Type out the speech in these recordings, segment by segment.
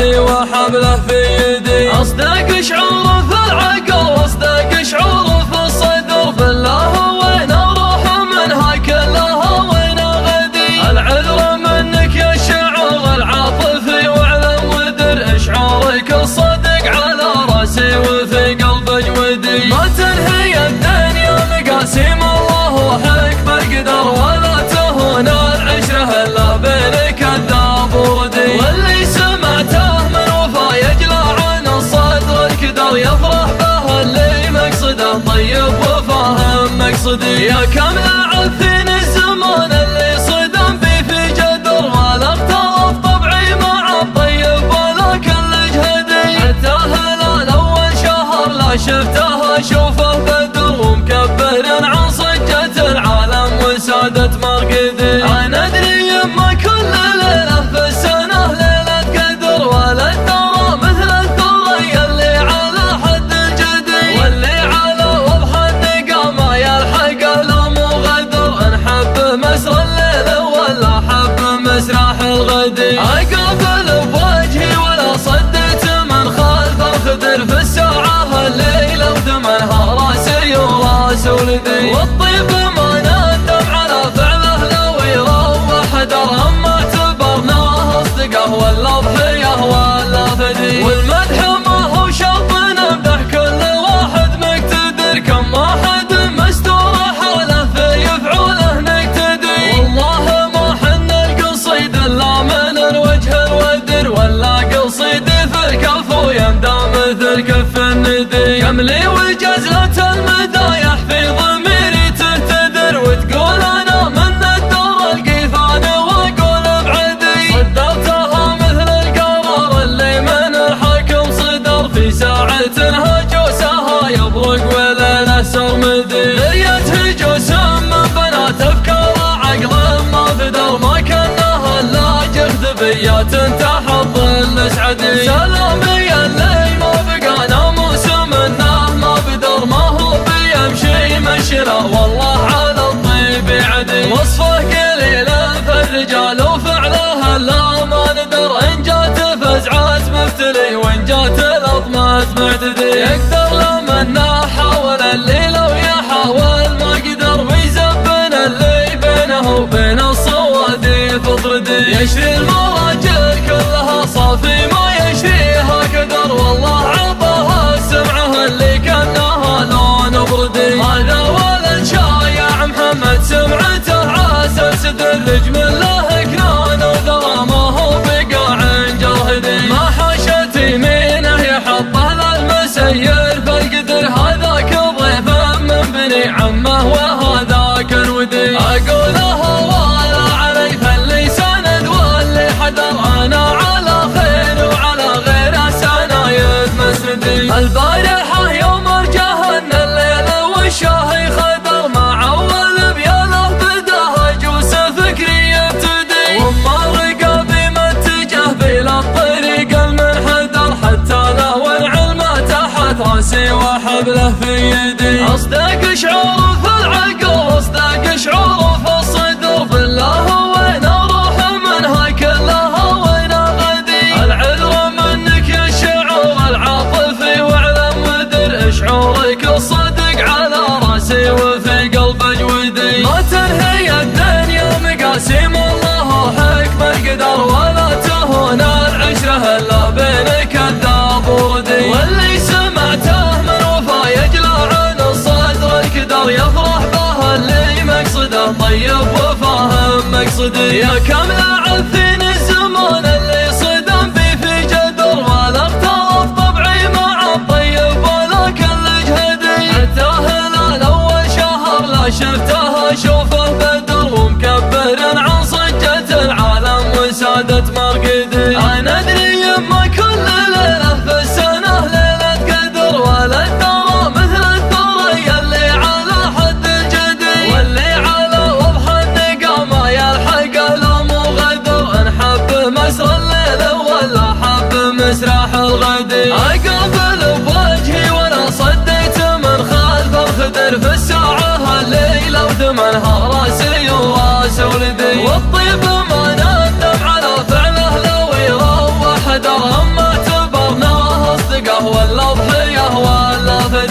راسي وحبله في يدي. أصدق شعور في العقل واصدق شعور في الصدر، بالله وين اروح منها كلها وين غدي. العذر منك يا الشعور العاطفي واعلم ودر، شعورك الصدق على راسي وفي قلب جودي. ما تنهي الدنيا مقاسيم الله وحكمة قدر، ولا تهون العشرة الا بين كذاب وردي. واللي سمعته من وفا يجلى عن الصدر الكدر، يفرح به اللي مقصده طيب وفاهم مقصدي. يا كم لعبتين الزمان اللي صدم بي في جدر، ولا اختلط طبعي مع الطيب ولا كل جهدي. حتى هلال اول شهر لا شفته اشوفه بدر، ومكبر عن صجة العالم وسادة مرقدي. انا ادري يما كل ليلة في السنة ليلة قدر، ولا الثرى مثل الثريا اللي على حد الجدي. واللي على وضح النقامة يلحق له مو غدر، نحب مسر الليل ولا حب مسرح الغدي. اقابل بوجهي ولا صدت من خلف الخدر، في الساعة الليلة وثمنها راسي وراس ولدي. والطيب ما ندم على فعله لو يروح در، اما اعتبرناه اصدقه ولا ضحيه ولا فدي. والمدح ما هو شرط نمدح كل واحد مقتدر، كم واحد مستور حاله في يفعله نقتدي. والله ما حن القصيد الا من الوجه الودر، ولا قصيدي في الكف ويمدى مثل كف الندي. كم لي وجزلة المدايح في ضميري تهتدر، وتقول انا من الدور القيفان واقول بعدي. صدرتها مثل القرار اللي من الحكم صدر، في ساعة هجوسها يبرق وليله سرمدي. ذريت هجوس من بنات افكار عقل ما فدر، ما كانها الا جهد بيات تحط الاسعدي. سلامي اللي ما بقى ناموس منه ما بدر، ما هو بيمشي مشرى والله على الطيب عدي. وصفه قليل في الرجال وفعله لا ما ندر، ان جات فزعات مفتلي وان جات الاطمات معتدي. يقدر لمن حاول اللي لو يحاول ما قدر، ويزبن اللي بينه وبين الصوادي فطردي. يشري المراجل كلها صافي ما يشريها كدر، والله عطاها السمعه اللي كانها لون بردي. هذا ولد شايع محمد سمعته عسل سدر، رجم له كنان وذرى ما هو بقاع جرهدي. ما حاشت يمينه يحطه للمسير في القدر، هذاك ضيف من بني عمه وهذاك الودي. اقولها ولا علي فاللي سند واللي حذر، انا على خير وعلى غيره سنايد مسندي. البارحة يوم ارجهن الليل والشاهي خدر، ما عول بياله بداه جوس فكري يبتدي. وما رقابي ما اتجه بلا الطريق المنحدر، حتى له والعلم تحت راسي وحبله في يدي. اصدق شعور في العقل واصدق شعور في الصدر، بالله وين اروح منها كلها وين غدي. العذر منك يا الشعور العاطفي واعلم ودر، شعورك الصدق على راسي وفي قلب جودي. ما تنهي الدنيا مقاسيم الله وحكمة قدر، ولا تهون العشرة الا بين كذاب وردي. واللي سمعته من وفا يجلى عن الصدر الكدر، يفرح به اللي مقصده طيب وفاهم مقصدي. يا كم لعبتين الزمان اللي صدم بي في جدر، ولا اختلط طبعي مع الطيب ولا كل جهدي. حتى هلال اول شهر لا شفته اشوفه بدر، ومكبر عن صجة العالم وسادة مرقدي. انا ادري يما كل ليلة في السنة ليلة قدر، ولا الثرى مثل الثريا اللي على حد الجدي. واللي على وضح النقامة يلحق له مو غدر، نحب مسر الليل ولا حب مسرح الغدي. اقابل بوجهي ولا صديت من خلف الخدر، في الساعة الليلة وثمنها راسي وراس ولدي. والطيب ما ندم على فعله لو يروح در،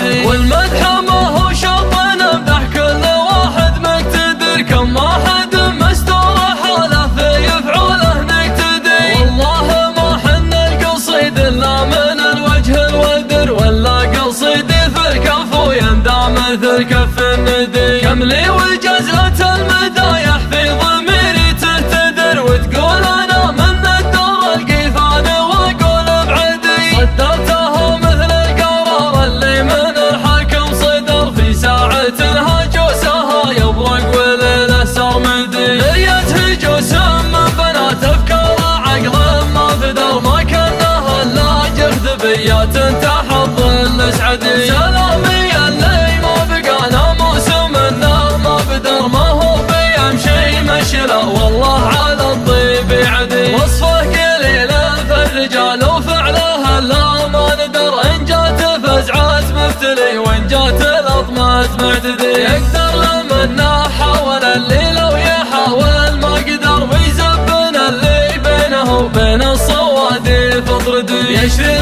عدي. والمدح ما هو شرط نمدح كل واحد مقتدر، كم واحد مستور حاله في يفعله نقتدي. والله ما حن القصيد الا من الوجه الودر، ولا قصيدي في الكف يندى مثل كف الندي. كم لي وجزلة المدايح في ضميري تهتدر، وتقول انا من الدور القيفان واقول بعدي. صدرتها مثل القرار اللي من الحاكم صدر، في ساعة هجوسها يبرق وليله سرمدي. ليت هجوس من بنات افكار عقل ما فدر، ما كانها الا جهد بيات تحض الاسعدي. سلامي اللي ما بقى ناموس منه ما بدر، ما هو بيمشي مشله والله على الطيب يعدي. وصفه قليل فالرجال وفعله لا ما ندر، ان جات فزعات مفتلي وان جات الاطمات معتدي. يقدر لمن حاول اللي لو يحاول ما قدر، ويزبن اللي بينه وبين الصوادي فطردي. يشري